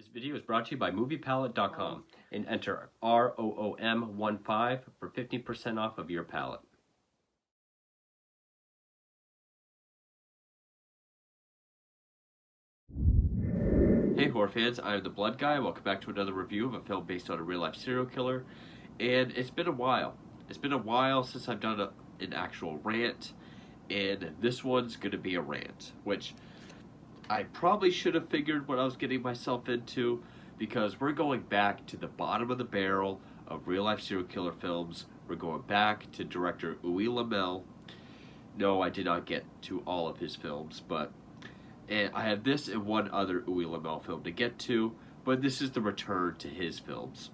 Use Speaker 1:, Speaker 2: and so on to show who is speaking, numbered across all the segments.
Speaker 1: This video is brought to you by MoviePalette.com and enter ROOM15 for 15% off of your palette. Hey horror fans, I am the Blood Guy. Welcome back to another review of a film based on a real-life serial killer. And it's been a while. It's been a while since I've done an actual rant, and this one's going to be a rant, which I probably should have figured what I was getting myself into, because we're going back to the bottom of the barrel of real-life serial killer films. We're going back to director Uwe Lamel. No, I did not get to all of his films, but I have this and one other Uwe Lamel film to get to, but this is the return to his films.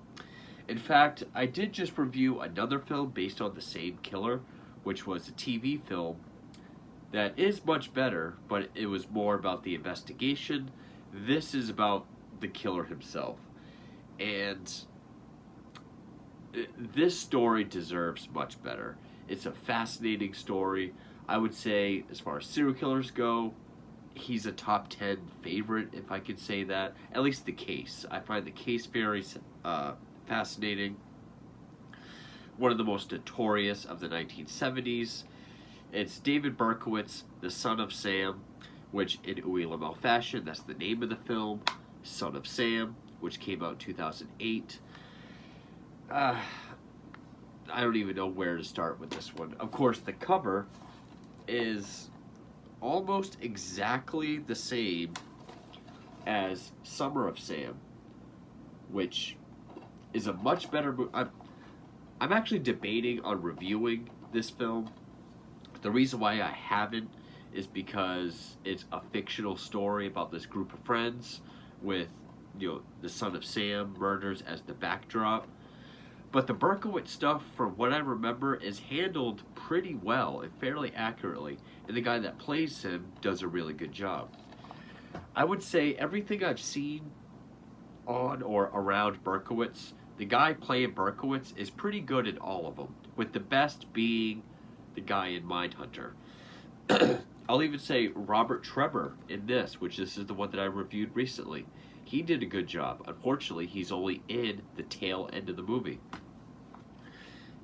Speaker 1: In fact, I did just review another film based on the same killer, which was a TV film that is much better, but it was more about the investigation. This is about the killer himself. And this story deserves much better. It's a fascinating story. I would say, as far as serial killers go, he's a top 10 favorite, if I could say that. At least the case. I find the case very fascinating. One of the most notorious of the 1970s. It's David Berkowitz, the Son of Sam, which in Uwe Lamel fashion, that's the name of the film, Son of Sam, which came out in 2008. I don't even know where to start with this one. Of course, the cover is almost exactly the same as Summer of Sam, which is a much better movie. I'm actually debating on reviewing this film. The reason why I haven't is because it's a fictional story about this group of friends with, the Son of Sam murders as the backdrop. But the Berkowitz stuff, from what I remember, is handled pretty well and fairly accurately, and the guy that plays him does a really good job. I would say everything I've seen on or around Berkowitz, the guy playing Berkowitz is pretty good in all of them, with the best being the guy in Mindhunter. I'll even say Robert Trevor in this, which this is the one that I reviewed recently. He did a good job. Unfortunately, he's only in the tail end of the movie.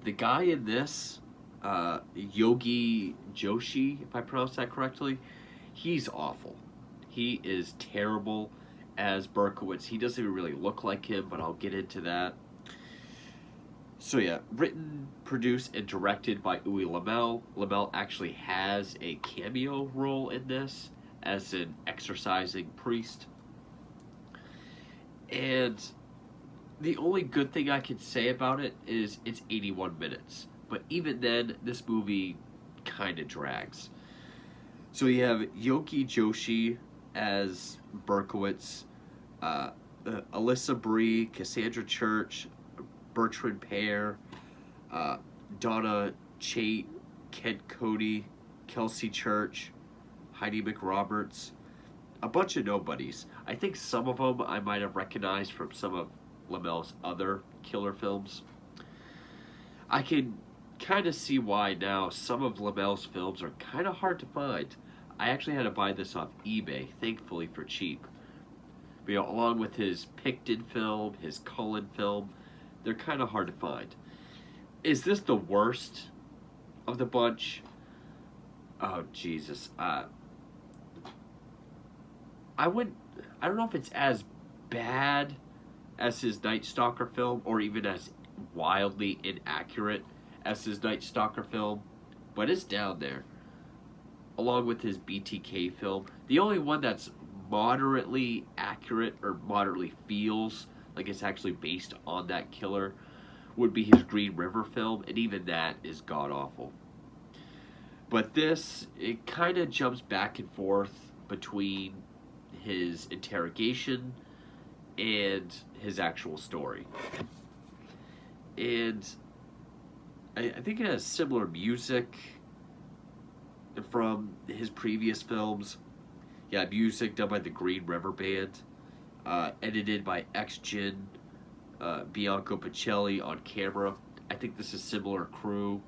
Speaker 1: The guy in this, Yogi Joshi, if I pronounce that correctly, he's awful. He is terrible as Berkowitz. He doesn't even really look like him, but I'll get into that. So yeah, written, produced, and directed by Uwe Lamel. Lamel actually has a cameo role in this as an exorcising priest. And the only good thing I can say about it is it's 81 minutes. But even then, this movie kind of drags. So you have Yogi Joshi as Berkowitz, Alyssa Brie, Cassandra Church, Bertrand Pear, Donna Chait, Kent Cody, Kelsey Church, Heidi McRoberts, a bunch of nobodies. I think some of them I might have recognized from some of Lamel's other killer films. I can kind of see why now some of Lamel's films are kind of hard to find. I actually had to buy this off eBay, thankfully for cheap. But, along with his Picton film, his Cullen film, they're kind of hard to find. Is this the worst of the bunch? Oh, Jesus. I don't know if it's as bad as his Night Stalker film, or even as wildly inaccurate as his Night Stalker film, but it's down there, along with his BTK film. The only one that's moderately accurate, or moderately feels like it's actually based on that killer, would be his Green River film, and even that is god-awful. But this, it kind of jumps back and forth between his interrogation and his actual story. And I think it has similar music from his previous films. Yeah, music done by the Green River Band. Edited by X-Gin, Bianco Pacelli on camera. I think this is similar crew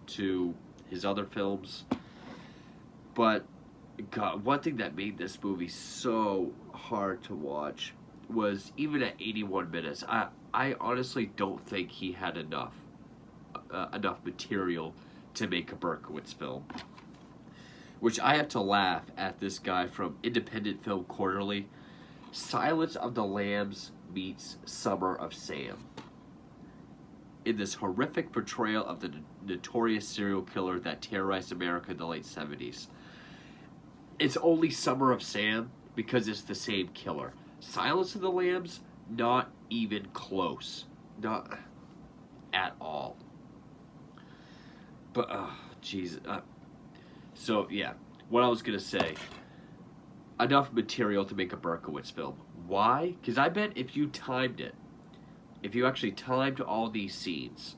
Speaker 1: to his other films. But God, one thing that made this movie so hard to watch was even at 81 minutes. I honestly don't think he had enough material to make a Berkowitz film. Which I have to laugh at this guy from Independent Film Quarterly. Silence of the Lambs meets Summer of Sam. In this horrific portrayal of the notorious serial killer that terrorized America in the late 70s. It's only Summer of Sam because it's the same killer. Silence of the Lambs, not even close. Not at all. But, jeez. So, yeah. What I was going to say. Enough material to make a Berkowitz film. Why? Because I bet if you timed it, if you actually timed all these scenes,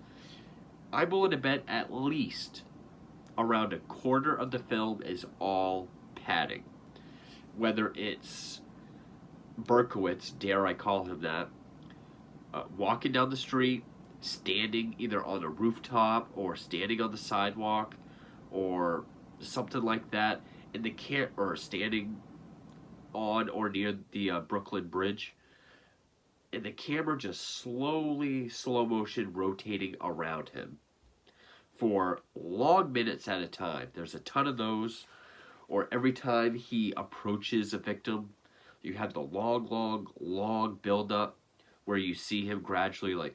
Speaker 1: I'm willing to bet at least around a quarter of the film is all padding. Whether it's Berkowitz, dare I call him that, walking down the street, standing either on a rooftop or standing on the sidewalk or something like that, and or standing on or near the Brooklyn Bridge, and the camera just slowly, slow motion rotating around him for long minutes at a time. There's a ton of those. Or every time he approaches a victim, you have the long build up where you see him gradually like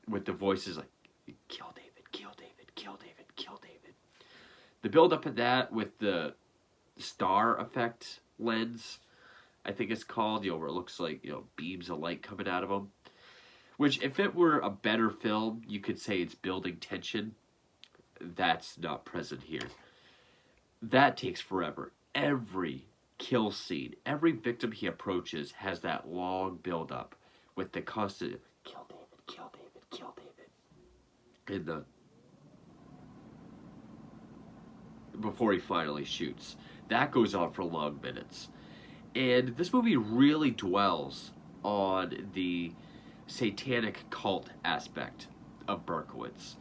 Speaker 1: with the voices like, kill David, kill David, kill David, kill David. The build up of that with the star effect lens, I think it's called, where it looks like, beams of light coming out of him. Which, if it were a better film, you could say it's building tension. That's not present here. That takes forever. Every kill scene, every victim he approaches has that long build up with the constant kill David, kill David, kill David. And before he finally shoots. That goes on for long minutes. And this movie really dwells on the satanic cult aspect of Berkowitz.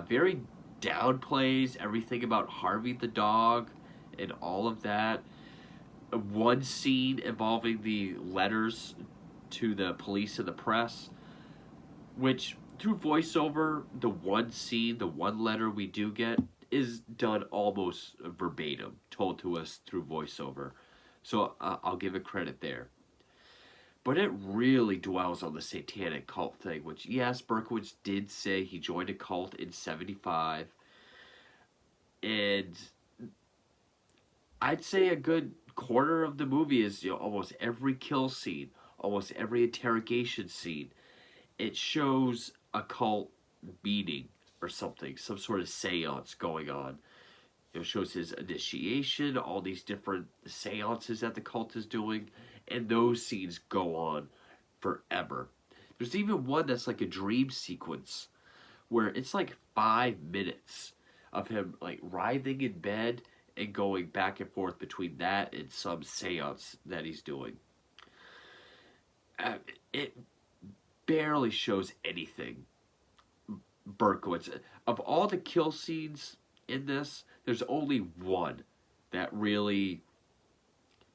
Speaker 1: Very downplays everything about Harvey the dog and all of that. One scene involving the letters to the police and the press, which through voiceover, the one scene, the one letter we do get is done almost verbatim, told to us through voiceover. So I'll give it credit there. But it really dwells on the satanic cult thing, which, yes, Berkowitz did say he joined a cult in 75. And I'd say a good quarter of the movie is, almost every kill scene, almost every interrogation scene. It shows a cult meeting or something, some sort of seance going on. It shows his initiation, all these different seances that the cult is doing, and those scenes go on forever. There's even one that's like a dream sequence where it's like 5 minutes of him like writhing in bed and going back and forth between that and some seance that he's doing. It barely shows anything Berkowitz. Of all the kill scenes in this, there's only one that really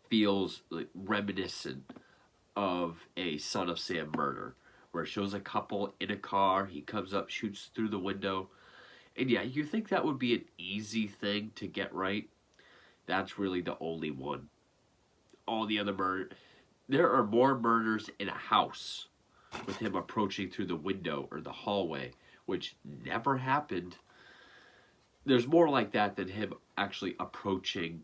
Speaker 1: feels like reminiscent of a Son of Sam murder, where it shows a couple in a car, he comes up, shoots through the window, and yeah, you think that would be an easy thing to get right. That's really the only one. All the other there are more murders in a house with him approaching through the window or the hallway, which never happened. There's more like that than him actually approaching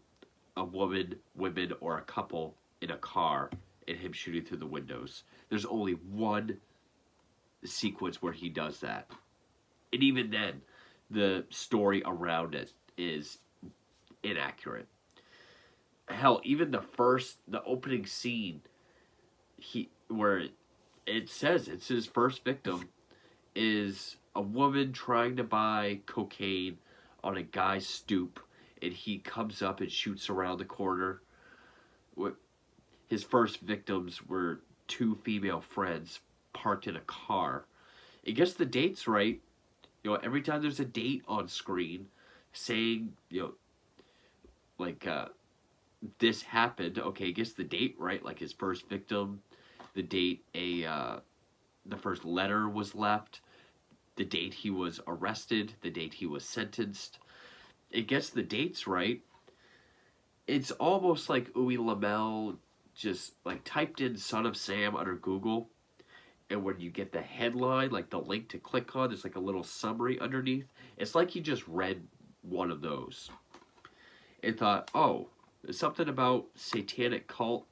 Speaker 1: a woman, women, or a couple in a car and him shooting through the windows. There's only one sequence where he does that. And even then, the story around it is inaccurate. Hell, even the opening scene, where it says it's his first victim, is a woman trying to buy cocaine on a guy's stoop, and he comes up and shoots around the corner. His first victims were 2 female friends parked in a car. It gets the dates right. Every time there's a date on screen saying, like this happened. Okay, guess the date, right? Like his first victim, the date the first letter was left, the date he was arrested, the date he was sentenced. It gets the dates right. It's almost like Uwe Lamel just like typed in "Son of Sam" under Google, and when you get the headline, like the link to click on, there's like a little summary underneath. It's like he just read one of those and thought, "Oh, there's something about satanic cult.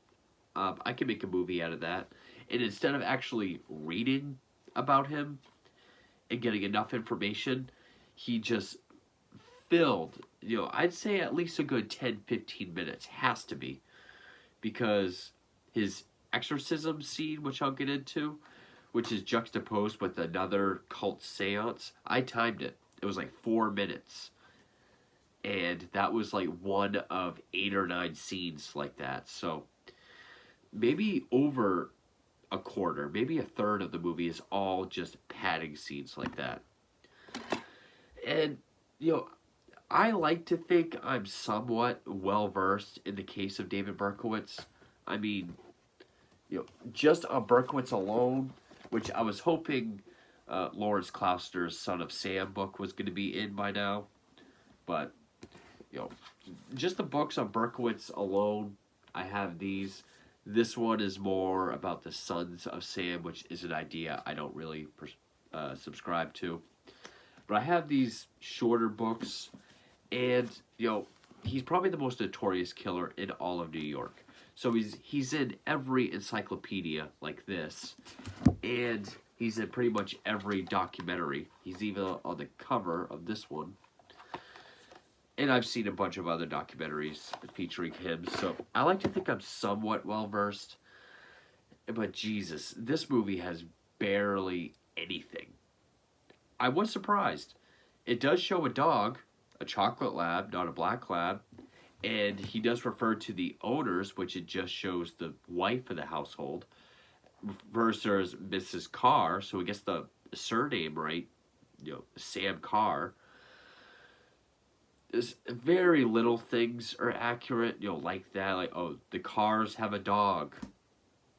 Speaker 1: I can make a movie out of that." And instead of actually reading about him and getting enough information, he just filled, I'd say at least a good 10, 15 minutes. Has to be. Because his exorcism scene, which I'll get into, which is juxtaposed with another cult seance, I timed it. It was like 4 minutes. And that was like one of 8 or 9 scenes like that. So maybe over a quarter, maybe a third of the movie is all just padding scenes like that. And, I like to think I'm somewhat well versed in the case of David Berkowitz. I mean, just on Berkowitz alone, which I was hoping Lawrence Klauster's Son of Sam book was going to be in by now, but just the books on Berkowitz alone, I have these. This one is more about the Sons of Sam, which is an idea I don't really subscribe to. But I have these shorter books, and he's probably the most notorious killer in all of New York. So he's in every encyclopedia like this, and he's in pretty much every documentary. He's even on the cover of this one. And I've seen a bunch of other documentaries featuring him, so I like to think I'm somewhat well versed. But Jesus, this movie has barely anything. I was surprised. It does show a dog, a chocolate lab, not a black lab, and he does refer to the owners, which it just shows the wife of the household, versus Mrs. Carr, so we guess the surname right, Sam Carr. There's very little things are accurate, like that, like, oh, the Carrs have a dog.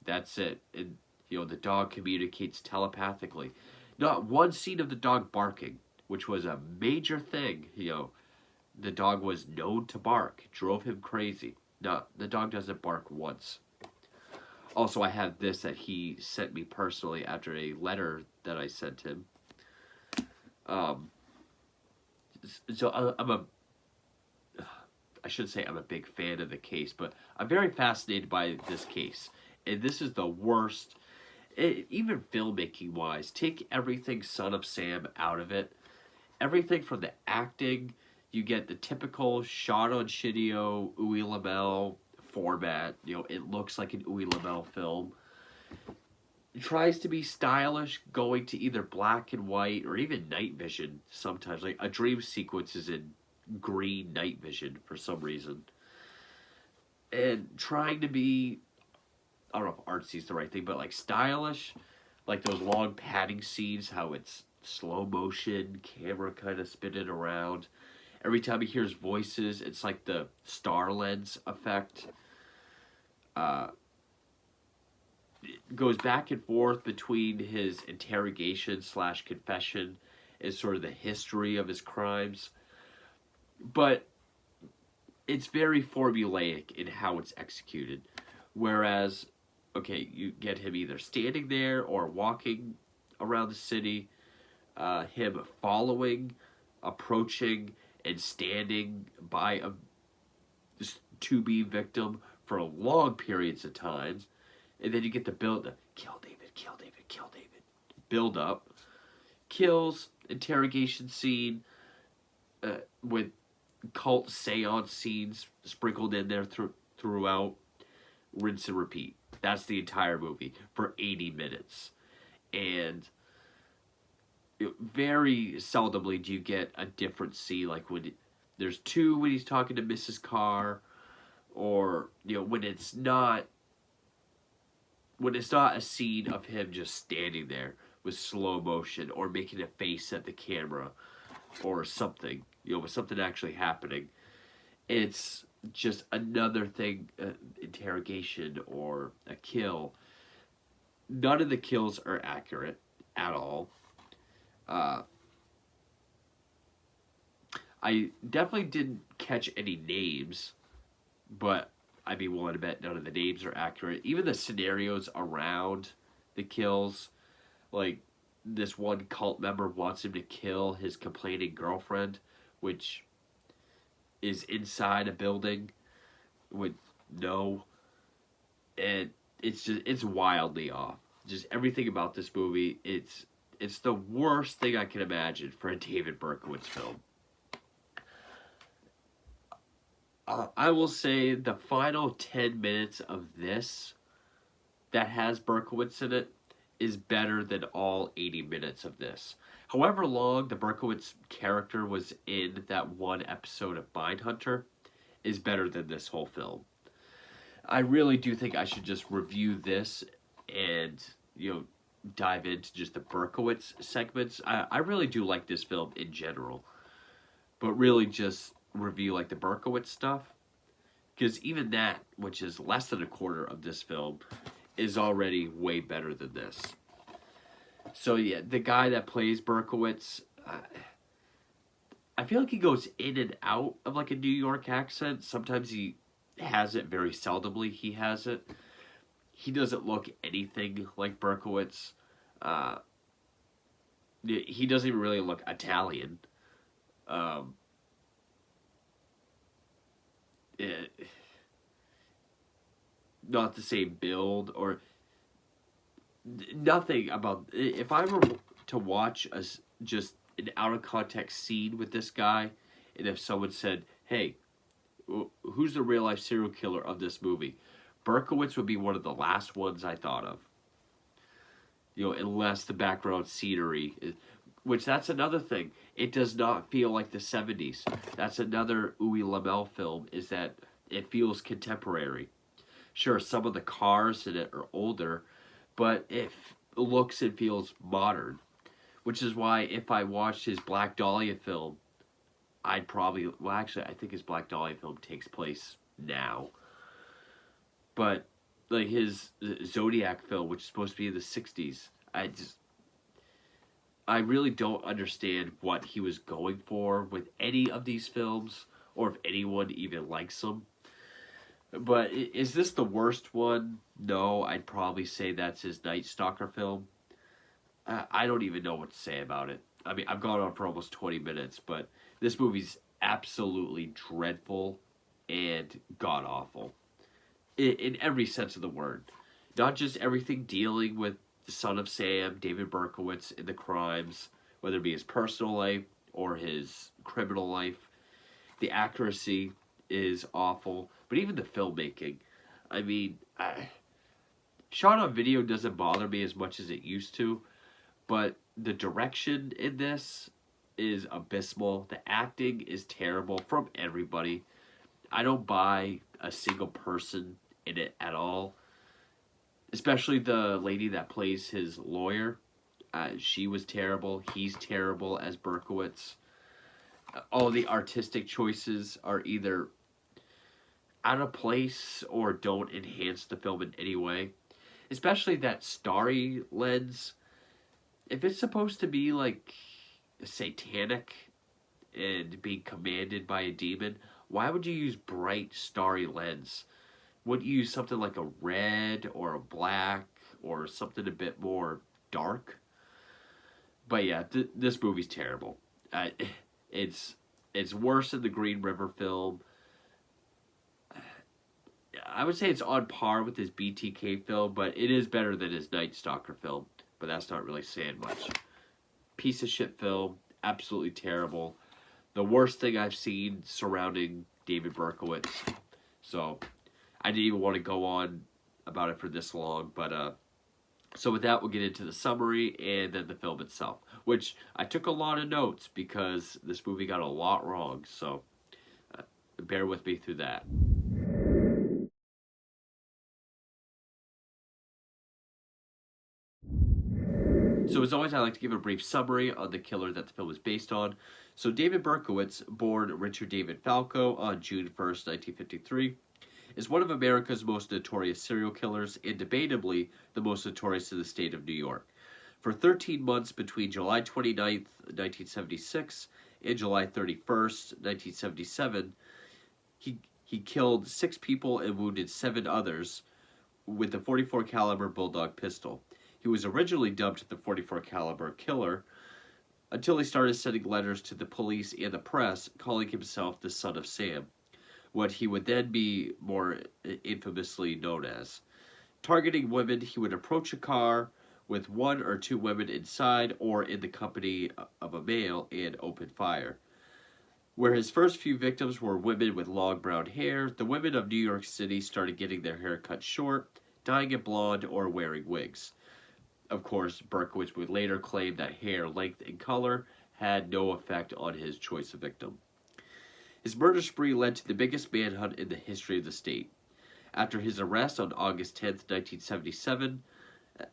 Speaker 1: That's it. And, the dog communicates telepathically. Not one scene of the dog barking, which was a major thing. The dog was known to bark, drove him crazy. No, the dog doesn't bark once. Also, I have this that he sent me personally after a letter that I sent him. So I should say I'm a big fan of the case, but I'm very fascinated by this case. And this is the worst, even filmmaking wise. Take everything Son of Sam out of it. Everything from the acting, you get the typical shot on Shidio, Uwe Lamel format. It looks like an Uwe Lamel film. It tries to be stylish, going to either black and white or even night vision sometimes. Like a dream sequence is in green night vision for some reason. And trying to be, I don't know if artsy is the right thing, but like stylish. Like those long padding scenes, how it's slow motion, camera kind of spinning around. Every time he hears voices, it's like the star lens effect. It goes back and forth between his interrogation / confession and sort of the history of his crimes. But it's very formulaic in how it's executed. Whereas, okay, you get him either standing there or walking around the city, him following, approaching, and standing by a to-be victim for long periods of time. And then you get the kill David, kill David, kill David. Build up. Kills, interrogation scene, with cult seance scenes sprinkled in there throughout. Rinse and repeat. That's the entire movie for 80 minutes. And very seldomly do you get a different scene, like when there's two when he's talking to Mrs. Carr, or when it's not a scene of him just standing there with slow motion or making a face at the camera or something, with something actually happening. It's just another thing, interrogation or a kill. None of the kills are accurate at all. Uh, I definitely didn't catch any names, but I'd be willing to bet none of the names are accurate. Even the scenarios around the kills, like this one cult member wants him to kill his complaining girlfriend, which is inside a building with no, and it's wildly off. Just everything about this movie, it's the worst thing I can imagine for a David Berkowitz film. I will say the final 10 minutes of this that has Berkowitz in it is better than all 80 minutes of this. However long the Berkowitz character was in that one episode of Mindhunter is better than this whole film. I really do think I should just review this and, dive into just the Berkowitz segments. I really do like this film in general, but really just review like the Berkowitz stuff, because even that, which is less than a quarter of this film, is already way better than this. So yeah, the guy that plays Berkowitz, I feel like he goes in and out of like a New York accent. Sometimes he has it, very seldomly he has it. He doesn't look anything like Berkowitz. He doesn't even really look Italian. Um, Not the same build or nothing about. If I were to watch just an out of context scene with this guy, and if someone said, "Hey, who's the real life serial killer of this movie?" Berkowitz would be one of the last ones I thought of. Unless the background scenery is, which that's another thing. It does not feel like the 70s. That's another Uwe Lamel film, is that it feels contemporary. Sure, some of the cars in it are older, but it looks and feels modern. Which is why if I watched his Black Dahlia film, I'd probably, well actually I think his Black Dahlia film takes place now. But like his Zodiac film, which is supposed to be in the 60s, I really don't understand what he was going for with any of these films, or if anyone even likes them. But is this the worst one? No, I'd probably say that's his Night Stalker film. I don't even know what to say about it. I mean, I've gone on for almost 20 minutes, but this movie's absolutely dreadful and god-awful. In every sense of the word. Not just everything dealing with the Son of Sam, David Berkowitz, and the crimes, whether it be his personal life or his criminal life. The accuracy is awful, but even the filmmaking. I mean, shot on video doesn't bother me as much as it used to, but the direction in this is abysmal. The acting is terrible from everybody. I don't buy a single person in it at all. Especially the lady that plays his lawyer. She was terrible. He's terrible as Berkowitz. All the artistic choices are either out of place or don't enhance the film in any way. Especially that starry lens. If it's supposed to be like satanic and being commanded by a demon, why would you use bright starry lens? Wouldn't you use something like a red or a black or something a bit more dark? But yeah, this movie's terrible. It's worse than the Green River film. I would say it's on par with his BTK film, but it is better than his Night Stalker film. But that's not really saying much. Piece of shit film. Absolutely terrible. The worst thing I've seen surrounding David Berkowitz. So I didn't even want to go on about it for this long. But so with that, we'll get into the summary and then the film itself. Which I took a lot of notes because this movie got a lot wrong. So bear with me through that. So as always, I like to give a brief summary on the killer that the film is based on. So David Berkowitz, born Richard David Falco on June 1st, 1953, is one of America's most notorious serial killers and debatably the most notorious in the state of New York. For 13 months between July 29th, 1976 and July 31st, 1977, he killed 6 people and wounded 7 others with a .44 caliber Bulldog pistol. He was originally dubbed the .44 caliber killer until he started sending letters to the police and the press calling himself the Son of Sam, what he would then be more infamously known as. Targeting women, he would approach a car with 1 or 2 women inside or in the company of a male and open fire. Where his first few victims were women with long brown hair, the women of New York City started getting their hair cut short, dyeing it blonde, or wearing wigs. Of course, Berkowitz would later claim that hair length and color had no effect on his choice of victim. His murder spree led to the biggest manhunt in the history of the state. After his arrest on August 10, 1977,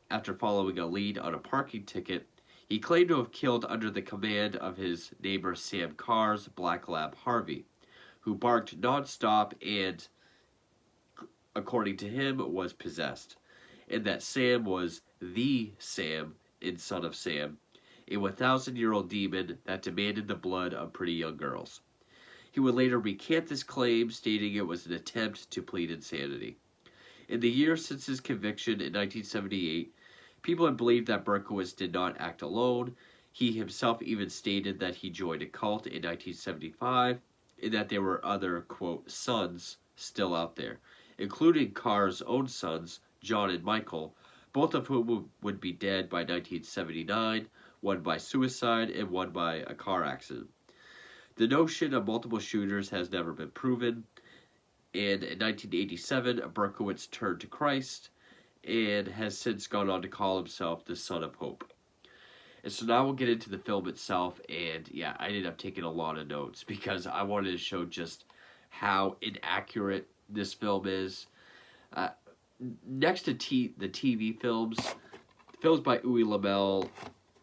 Speaker 1: after following a lead on a parking ticket, he claimed to have killed under the command of his neighbor Sam Carr's black lab Harvey, who barked nonstop and, according to him, was possessed, and that Sam was the Sam in Son of Sam, a 1,000-year-old demon that demanded the blood of pretty young girls. He would later recant this claim, stating it was an attempt to plead insanity. In the years since his conviction in 1978, people had believed that Berkowitz did not act alone. He himself even stated that he joined a cult in 1975 and that there were other, quote, sons still out there, including Carr's own sons, John and Michael, both of whom would be dead by 1979, one by suicide and one by a car accident. The notion of multiple shooters has never been proven, and in 1987, Berkowitz turned to Christ and has since gone on to call himself the Son of Hope. And so now we'll get into the film itself, and yeah, I ended up taking a lot of notes because I wanted to show just how inaccurate this film is. Next to the TV films by Uwe Lamel,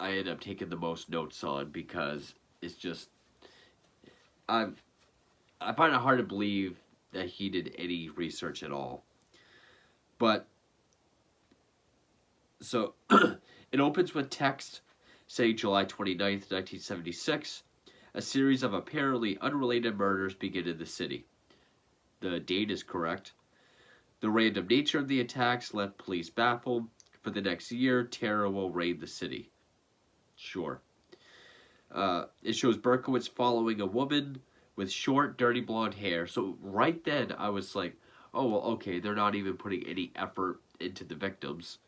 Speaker 1: I ended up taking the most notes on because it's just, I find it hard to believe that he did any research at all. But, so, it opens with text saying July 29th, 1976, a series of apparently unrelated murders begin in the city. The date is correct. The random nature of the attacks left police baffled. For the next year, terror will reign the city. Sure. It shows Berkowitz following a woman with short, dirty blonde hair. So right then, I was like, oh, well, okay, they're not even putting any effort into the victims.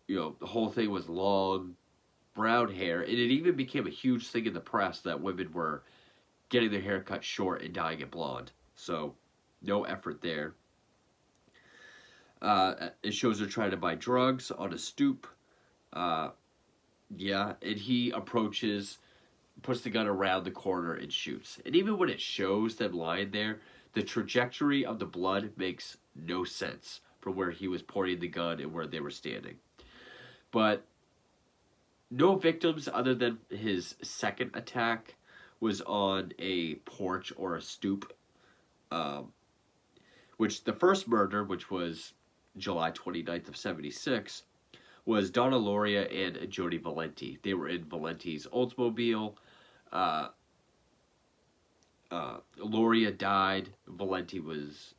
Speaker 1: You know, the whole thing was long, brown hair. And it even became a huge thing in the press that women were getting their hair cut short and dyeing it blonde. So, no effort there. It shows her trying to buy drugs on a stoop. Yeah, and he approaches, puts the gun around the corner and shoots. And even when it shows them lying there, the trajectory of the blood makes no sense from where he was pointing the gun and where they were standing. But no victims other than his second attack was on a porch or a stoop. Which the first murder, which was July 29th of 76, was Donna Loria and Jody Valenti. They were in Valenti's Oldsmobile. Loria died. Valenti was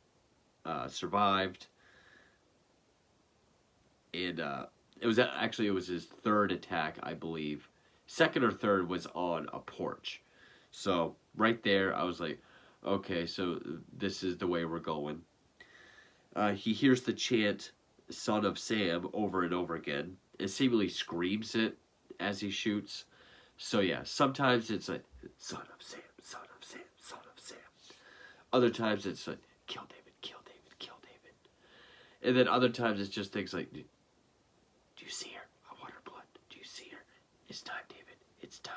Speaker 1: survived. And it was his third attack, I believe. Second or third was on a porch. So right there, I was like, okay, so this is the way we're going. He hears the chant, Son of Sam, over and over again, and seemingly screams it as he shoots. So yeah, sometimes it's like, Son of Sam, Son of Sam, Son of Sam. Other times it's like, kill David, kill David, kill David. And then other times it's just things like, do you see her? I want her blood. Do you see her? It's time, David. It's time.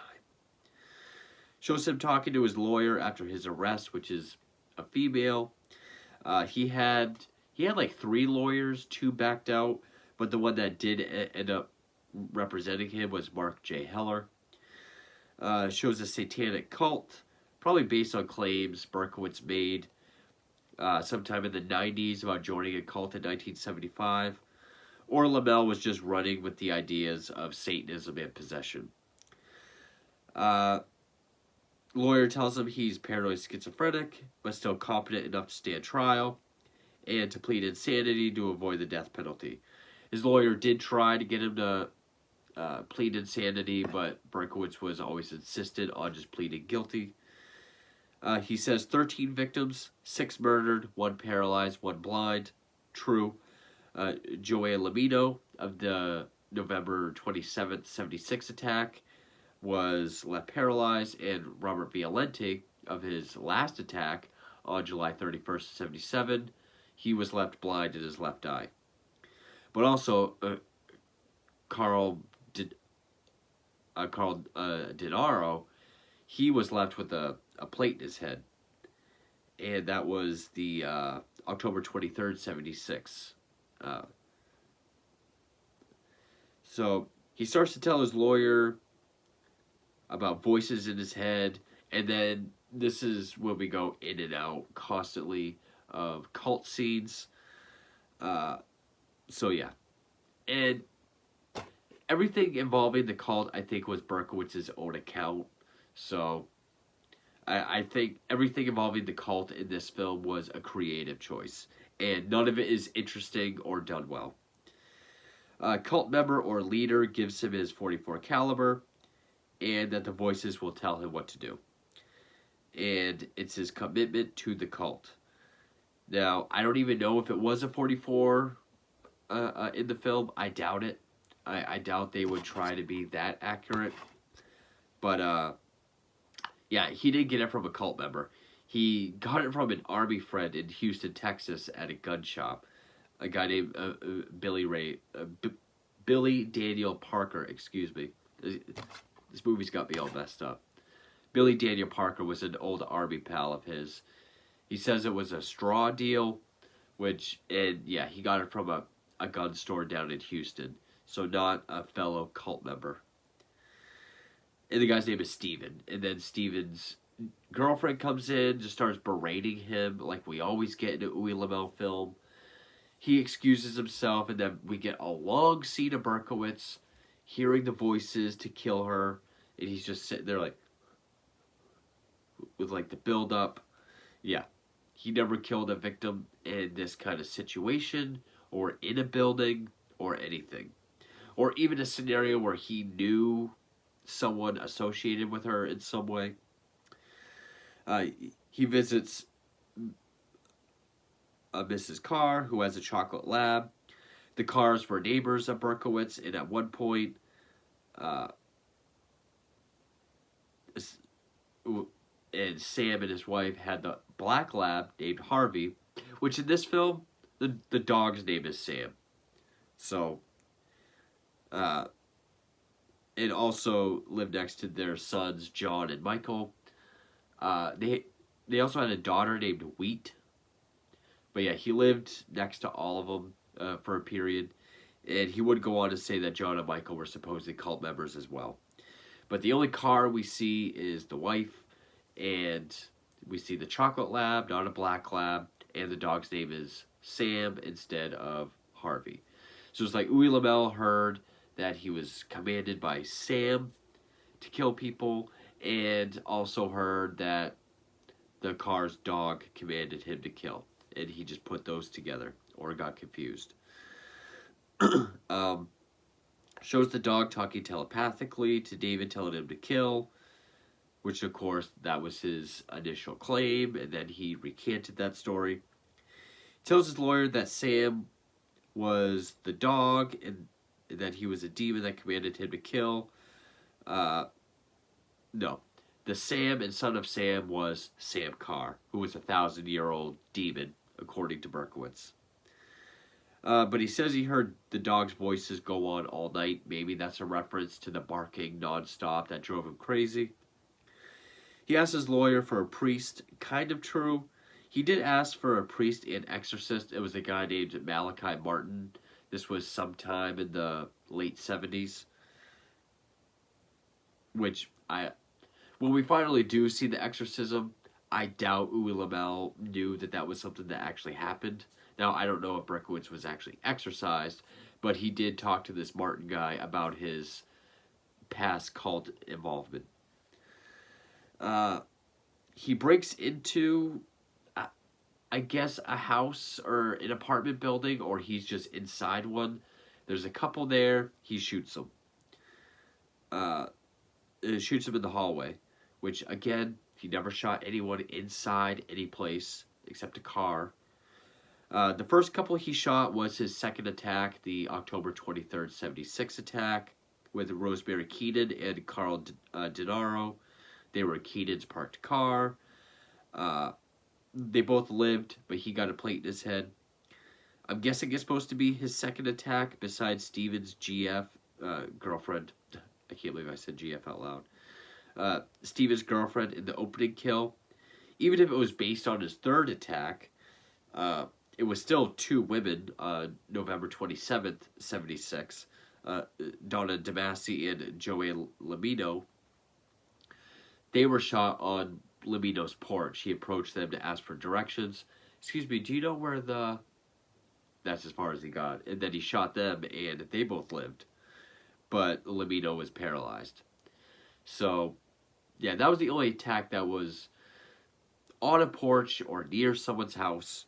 Speaker 1: Shows him talking to his lawyer after his arrest, which is a female. He had like 3 lawyers, 2 backed out, but the one that did end up representing him was Mark J. Heller. Shows a satanic cult, probably based on claims Berkowitz made sometime in the 90s about joining a cult in 1975. Or Lamel was just running with the ideas of Satanism and possession. Lawyer tells him he's paranoid schizophrenic, but still competent enough to stand trial, and to plead insanity to avoid the death penalty. His lawyer did try to get him to plead insanity, but Berkowitz was always insistent on just pleading guilty. He says 13 victims, 6 murdered, 1 paralyzed, 1 blind. True. Joanne Lamino of the November 27th, 76 attack was left paralyzed, and Robert Violente of his last attack on July 31st, 77, he was left blind in his left eye. But also, Carl Denaro, he was left with a plate in his head. And that was the October 23rd, 76. So he starts to tell his lawyer about voices in his head, and then this is when we go in and out constantly of cult scenes. So yeah. And everything involving the cult, I think, was Berkowitz's own account. So I think everything involving the cult in this film was a creative choice. And none of it is interesting or done well. A cult member or leader gives him his .44 caliber, and that the voices will tell him what to do. And it's his commitment to the cult. Now, I don't even know if it was a .44 in the film. I doubt it. I doubt they would try to be that accurate. But, yeah, he didn't get it from a cult member. He got it from an army friend in Houston, Texas at a gun shop. A guy named Billy Daniel Parker, excuse me. This movie's got me all messed up. Billy Daniel Parker was an old army pal of his. He says it was a straw deal, and yeah, he got it from a gun store down in Houston. So not a fellow cult member. And the guy's name is Steven. And then Steven's girlfriend comes in, just starts berating him like we always get in an Uwe Lamel film. He excuses himself, and then we get a long scene of Berkowitz hearing the voices to kill her, and he's just sitting there like with like the build up. Yeah, he never killed a victim in this kind of situation or in a building or anything, or even a scenario where he knew someone associated with her in some way. He visits Mrs. Carr, who has a chocolate lab. The Carrs were neighbors of Berkowitz, and at one point, and Sam and his wife had the black lab named Harvey, which in this film, the dog's name is Sam. So, and also lived next to their sons, John and Michael. They also had a daughter named Wheat. But yeah, he lived next to all of them for a period. And he would go on to say that John and Michael were supposedly cult members as well. But the only car we see is the wife. And we see the chocolate lab, not a black lab. And the dog's name is Sam instead of Harvey. So it's like Uwe Lamel heard that he was commanded by Sam to kill people. And also heard that the car's dog commanded him to kill. And he just put those together or got confused. Shows the dog talking telepathically to David, telling him to kill, which of course that was his initial claim, and then he recanted that story. Tells his lawyer that Sam was the dog and that he was a demon that commanded him to kill. No. The Sam and son of Sam was Sam Carr, who was a 1,000-year-old demon, according to Berkowitz. But he says he heard the dog's voices go on all night. Maybe that's a reference to the barking nonstop that drove him crazy. He asked his lawyer for a priest. Kind of true. He did ask for a priest and exorcist. It was a guy named Malachi Martin. This was sometime in the late 70s, which when we finally do see the exorcism, I doubt Uwe Lamel knew that that was something that actually happened. Now, I don't know if Berkowitz was actually exorcised, but he did talk to this Martin guy about his past cult involvement. He breaks into, I guess, a house or an apartment building, or he's just inside one. There's a couple there. He shoots them. Shoots them in the hallway, which, again, he never shot anyone inside any place except a car. The first couple he shot was his second attack, the October 23rd, 76 attack, with Rosemary Keenan and Carl DiNaro. They were in Keenan's parked car. They both lived, but he got a plate in his head. I'm guessing it's supposed to be his second attack, besides Steven's GF girlfriend. I can't believe I said GF out loud. Steven's girlfriend in the opening kill. Even if it was based on his third attack, it was still two women, November 27th, 76. Donna DeMasi and Joanne Lamino. They were shot on Lamino's porch. He approached them to ask for directions. Excuse me, do you know where the... That's as far as he got. And then he shot them, and they both lived. But Lamino was paralyzed. So, yeah, that was the only attack that was on a porch or near someone's house.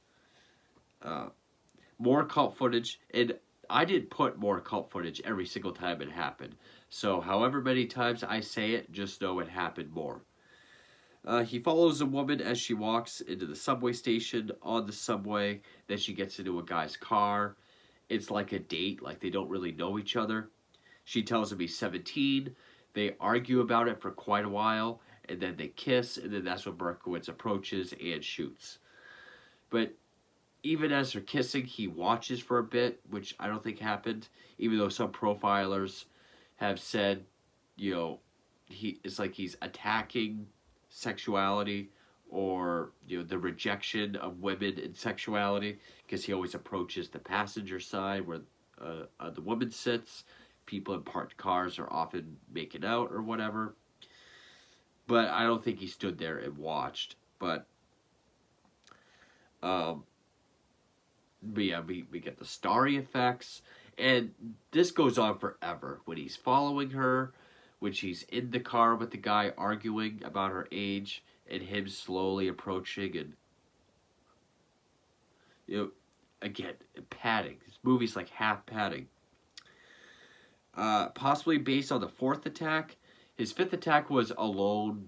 Speaker 1: More cult footage, and I did put more cult footage every single time it happened. So, however many times I say it, just know it happened more. He follows a woman as she walks into the subway station. On the subway, then she gets into a guy's car. It's like a date, like they don't really know each other. She tells him he's 17. They argue about it for quite a while, and then they kiss, and then that's when Berkowitz approaches and shoots. But even as they're kissing, he watches for a bit, which I don't think happened, even though some profilers have said, it's like he's attacking sexuality, or the rejection of women in sexuality, because he always approaches the passenger side where the woman sits. People in parked cars are often making out or whatever, but I don't think he stood there and watched. But yeah, we get the starry effects, and this goes on forever. When he's following her, when she's in the car with the guy arguing about her age, and him slowly approaching, and again, padding. This movie's like half padding. Possibly based on the fourth attack. His fifth attack was alone,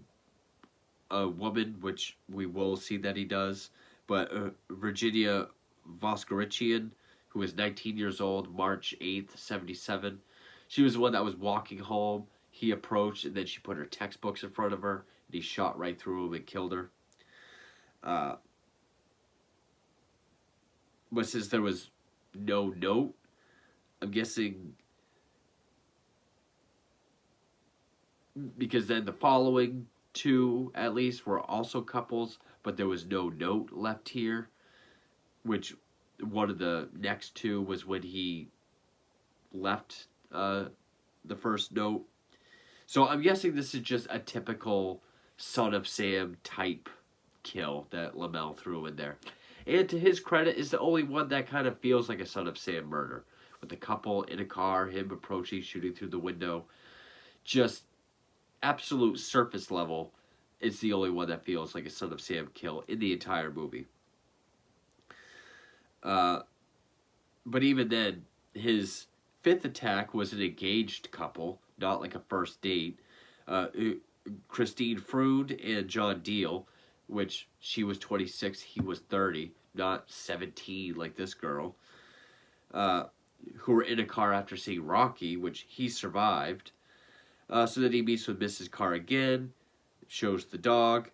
Speaker 1: a woman, which we will see that he does. But Virginia Voskerichian, who was 19 years old, March 8th, 77. She was the one that was walking home. He approached, and then she put her textbooks in front of her, and he shot right through him and killed her. But since there was no note, I'm guessing... Because then the following two, at least, were also couples, but there was no note left here, which one of the next two was when he left the first note. So I'm guessing this is just a typical Son of Sam type kill that Lamel threw in there. And to his credit, is the only one that kind of feels like a Son of Sam murder. With the couple in a car, him approaching, shooting through the window. Just absolute surface level, it's the only one that feels like a Son of Sam kill in the entire movie. But even then, his fifth attack was an engaged couple, not like a first date. Christine Frood and John Deal, which she was 26, he was 30, not 17 like this girl, who were in a car after seeing Rocky, which he survived. So then he meets with Mrs. Carr again, shows the dog.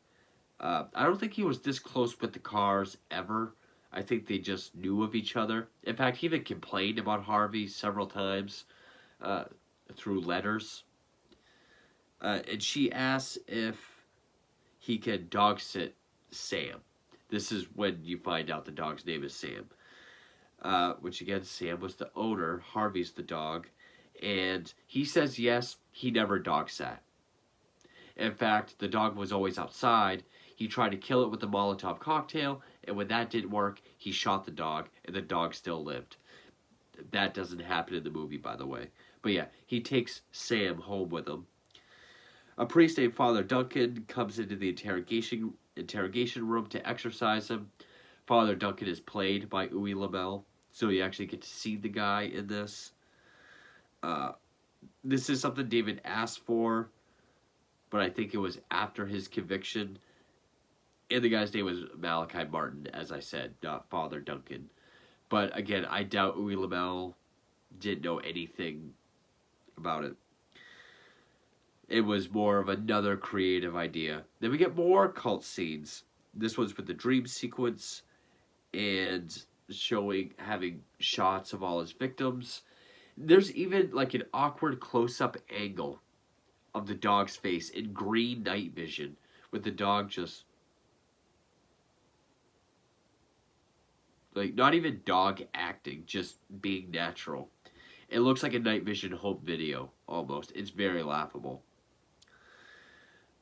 Speaker 1: I don't think he was this close with the Carrs ever. I think they just knew of each other. In fact, he even complained about Harvey several times through letters. And she asks if he can dog sit Sam. This is when you find out the dog's name is Sam. Which again, Sam was the owner. Harvey's the dog. And he says yes, he never dog sat. In fact, the dog was always outside. He tried to kill it with a Molotov cocktail, and when that didn't work, he shot the dog, and the dog still lived. That doesn't happen in the movie, by the way. But yeah, he takes Sam home with him. A priest named Father Duncan comes into the interrogation room to exorcise him. Father Duncan is played by Uwe Lamel, so you actually get to see the guy in this. This is something David asked for, but I think it was after his conviction. And the guy's name was Malachi Martin, as I said, not Father Duncan. But again, I doubt Uwe Lamel didn't know anything about it. It was more of another creative idea. Then we get more cult scenes. This one's with the dream sequence and having shots of all his victims. There's even like an awkward close-up angle of the dog's face in green night vision with the dog just like not even dog acting, just being natural. It looks like a night vision home video almost. It's very laughable.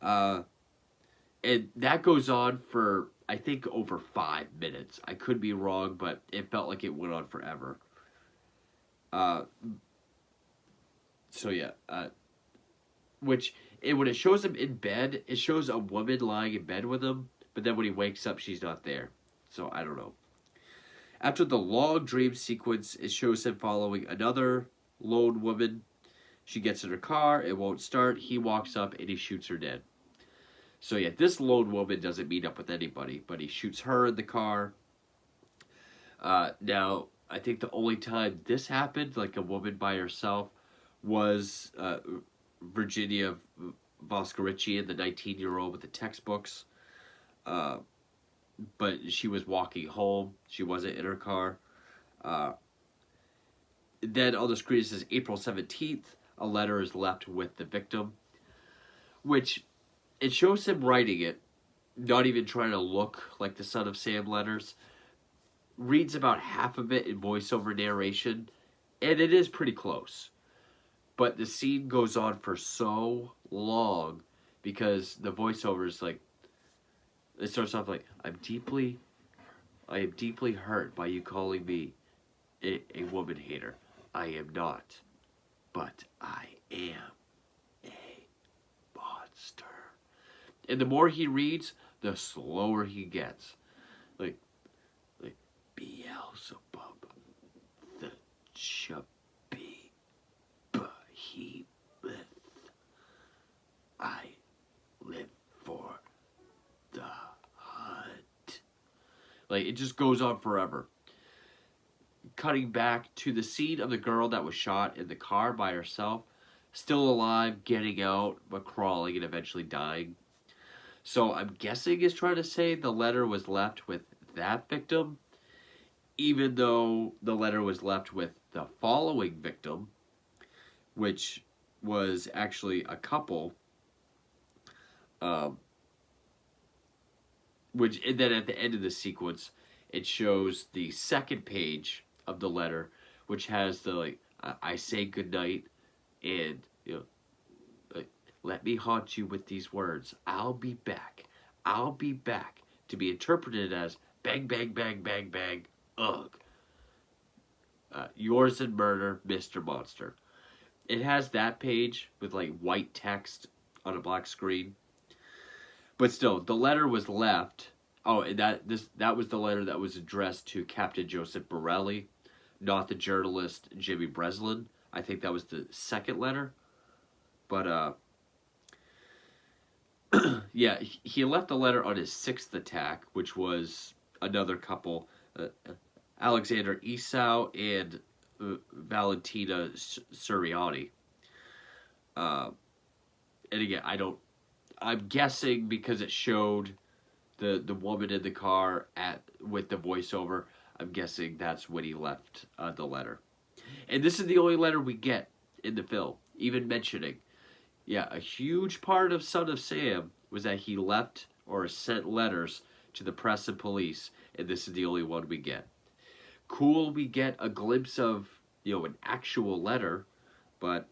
Speaker 1: And that goes on for I think over 5 minutes. I could be wrong, but it felt like it went on forever. So yeah, when it shows him in bed, it shows a woman lying in bed with him, but then when he wakes up, she's not there. So I don't know. After the long dream sequence, it shows him following another lone woman. She gets in her car, it won't start, he walks up and he shoots her dead. So yeah, this lone woman doesn't meet up with anybody, but he shoots her in the car. Now, I think the only time this happened, like a woman by herself, was Virginia Voskerichian, the 19-year-old with the textbooks. But she was walking home. She wasn't in her car. Then on the screen it says April 17th, a letter is left with the victim, which it shows him writing it, not even trying to look like the Son of Sam letters. Reads about half of it in voiceover narration, and it is pretty close. But the scene goes on for so long because the voiceover is like, it starts off like, I am deeply hurt by you calling me a woman hater. I am not, but I am a monster. And the more he reads, the slower he gets. Like Beelzebub, the chubby behemoth. I live for the hunt. Like, it just goes on forever. Cutting back to the scene of the girl that was shot in the car by herself, still alive, getting out, but crawling and eventually dying. So I'm guessing it's trying to say the letter was left with that victim, even though the letter was left with the following victim, which was actually a couple. And then at the end of the sequence, it shows the second page of the letter, which has the like, I say goodnight, and let me haunt you with these words. I'll be back. I'll be back. To be interpreted as bang, bang, bang, bang, bang, ugh. Yours in murder, Mr. Monster. It has that page with like white text on a black screen. But still, the letter was left. Oh, and that was the letter that was addressed to Captain Joseph Borelli, not the journalist Jimmy Breslin. I think that was the second letter. But yeah, he left the letter on his sixth attack, which was another couple, Alexander Esau and Valentina Suriani. And again, I'm guessing because it showed the woman in the car with the voiceover, I'm guessing that's when he left the letter. And this is the only letter we get in the film, even mentioning. Yeah, a huge part of Son of Sam was that he left or sent letters to the press and police, and this is the only one we get. Cool, we get a glimpse of, an actual letter, But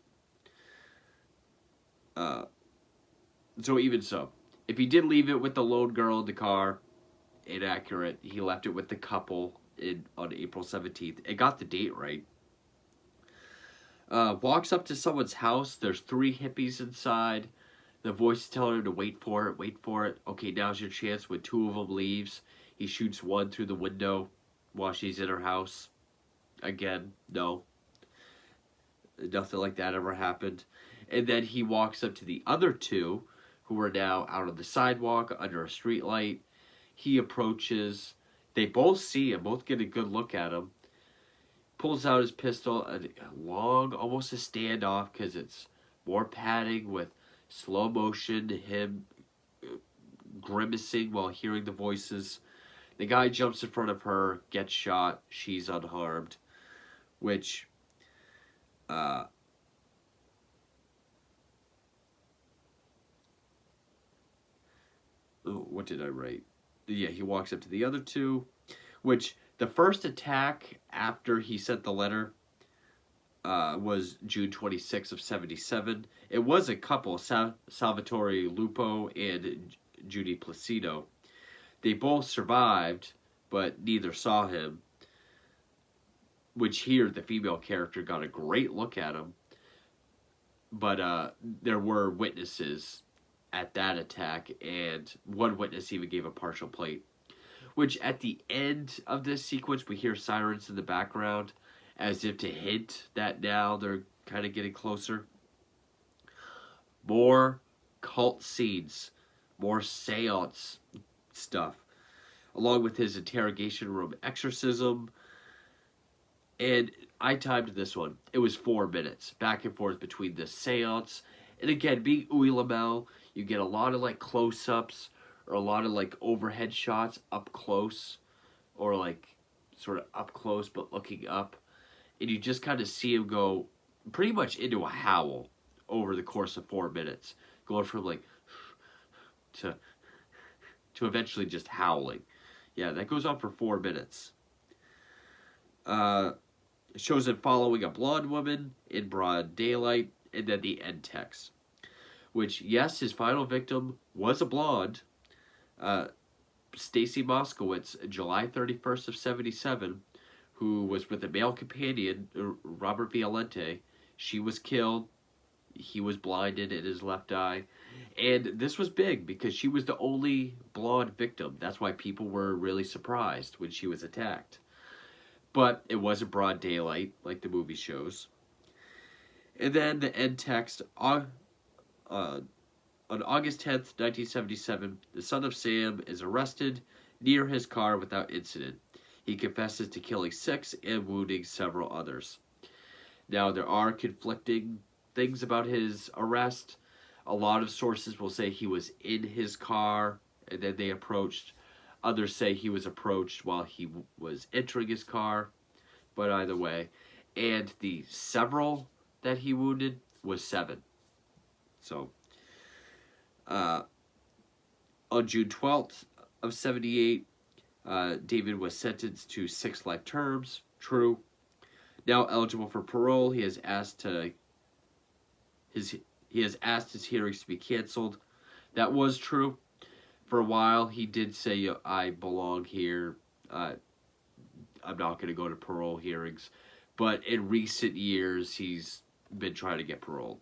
Speaker 1: so even so, if he did leave it with the lone girl in the car, inaccurate. He left it with the couple on April 17th. It got the date right. Walks up to someone's house. There's 3 hippies inside. The voice is telling him to wait for it, wait for it. Okay, now's your chance. When 2 of them leaves, he shoots one through the window while she's in her house. Again, no. Nothing like that ever happened. And then he walks up to the other 2, who are now out on the sidewalk under a street light. He approaches. They both see him, both get a good look at him. Pulls out his pistol, a long, almost a standoff, because it's more padding with slow motion, him grimacing while hearing the voices. The guy jumps in front of her, gets shot, she's unharmed, which, what did I write? Yeah, he walks up to the other 2, which the first attack after he sent the letter was June 26th of 77. It was a couple, Salvatore Lupo and Judy Placido. They both survived, but neither saw him, which here the female character got a great look at him. But there were witnesses at that attack, and one witness even gave a partial plate. Which at the end of this sequence, we hear sirens in the background, as if to hint that now they're kind of getting closer. More cult scenes, more seance stuff, along with his interrogation room exorcism. And I timed this one. It was 4 minutes, back and forth between the seance. And again, being Uwe Lamel, you get a lot of like close-ups, or a lot of like overhead shots up close, or like sort of up close but looking up, and you just kind of see him go pretty much into a howl over the course of 4 minutes, going from like to eventually just howling. Yeah, that goes on for 4 minutes. It shows him following a blonde woman in broad daylight, and then the end text, which, yes, his final victim was a blonde, Stacy Moskowitz, July 31st of 77, who was with a male companion, Robert Violente. She was killed. He was blinded in his left eye. And this was big because she was the only blonde victim. That's why people were really surprised when she was attacked. But it wasn't broad daylight like the movie shows. And then the end text, on August 10th, 1977, the son of Sam is arrested near his car without incident. He confesses to killing 6 and wounding several others. Now, there are conflicting things about his arrest. A lot of sources will say he was in his car and then they approached. Others say he was approached while he was entering his car. But either way. And the several that he wounded was 7. So, on June 12th of 78, David was sentenced to 6 life terms. True. Now eligible for parole, he has asked his hearings to be canceled. That was true. For a while, he did say, I belong here. I'm not going to go to parole hearings. But in recent years, he's been trying to get parole.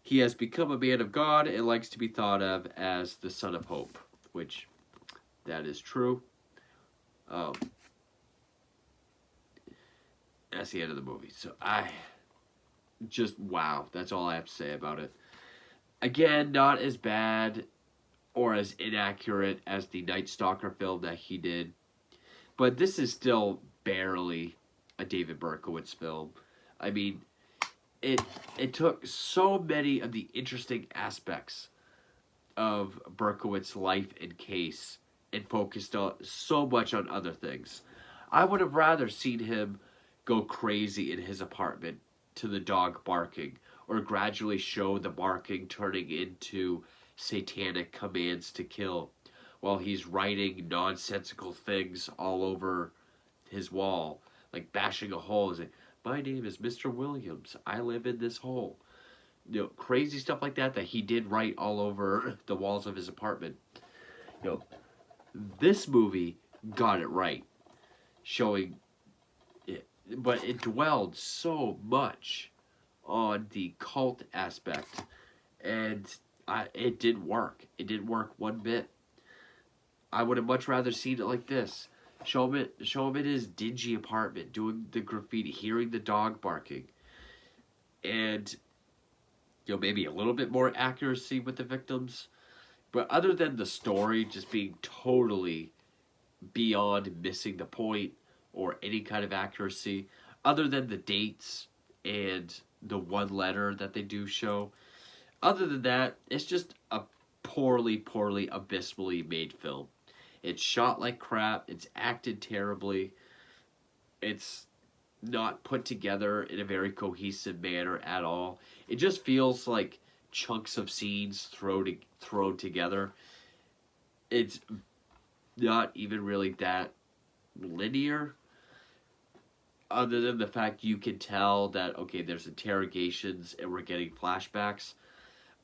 Speaker 1: He has become a man of God and likes to be thought of as the son of hope, which that is true. That's the end of the movie. So wow, that's all I have to say about it. Again, not as bad or as inaccurate as the Night Stalker film that he did, but this is still barely a David Berkowitz film. I mean, it took so many of the interesting aspects of Berkowitz's life and case and focused so much on other things. I would have rather seen him go crazy in his apartment to the dog barking, or gradually show the barking turning into satanic commands to kill, while he's writing nonsensical things all over his wall, like bashing a hole, saying, My name is Mr. Williams. I live in this hole. Crazy stuff like that he did write all over the walls of his apartment. You know, this movie got it right, showing it, but it dwelled so much on the cult aspect, and it didn't work. It didn't work one bit. I would have much rather seen it like this. Show him in his dingy apartment, doing the graffiti, hearing the dog barking, and maybe a little bit more accuracy with the victims. But other than the story just being totally beyond missing the point or any kind of accuracy, other than the dates and the one letter that they do show, other than that, it's just a poorly, abysmally made film. It's shot like crap. It's acted terribly. It's not put together in a very cohesive manner at all. It just feels like chunks of scenes thrown together. It's not even really that linear, other than the fact you can tell that, okay, there's interrogations and we're getting flashbacks.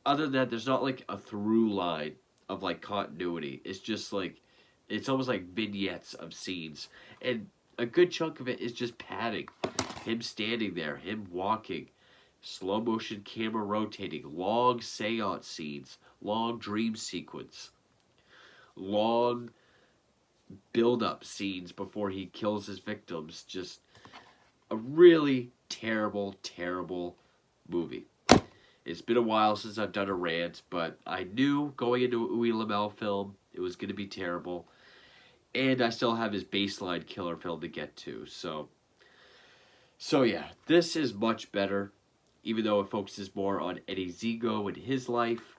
Speaker 1: Other than that, there's not like a through line of like continuity. It's just like, it's almost like vignettes of scenes. And a good chunk of it is just padding. Him standing there, him walking, slow motion camera rotating, long seance scenes, long dream sequence, long build up scenes before he kills his victims. Just a really terrible, terrible movie. It's been a while since I've done a rant, but I knew going into a Uwe Lamel film it was going to be terrible. And I still have his baseline killer film to get to. So yeah, this is much better, even though it focuses more on Eddie's ego and his life.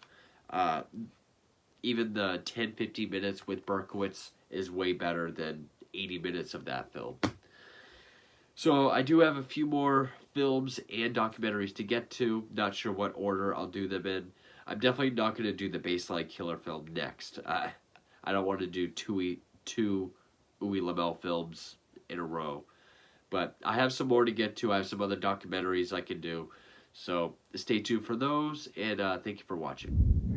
Speaker 1: Even the 10-15 minutes with Berkowitz is way better than 80 minutes of that film. So I do have a few more films and documentaries to get to. Not sure what order I'll do them in. I'm definitely not going to do the baseline killer film next. I don't want to do two Uwe Lamel films in a row. But I have some more to get to. I have some other documentaries I can do. So stay tuned for those, and thank you for watching.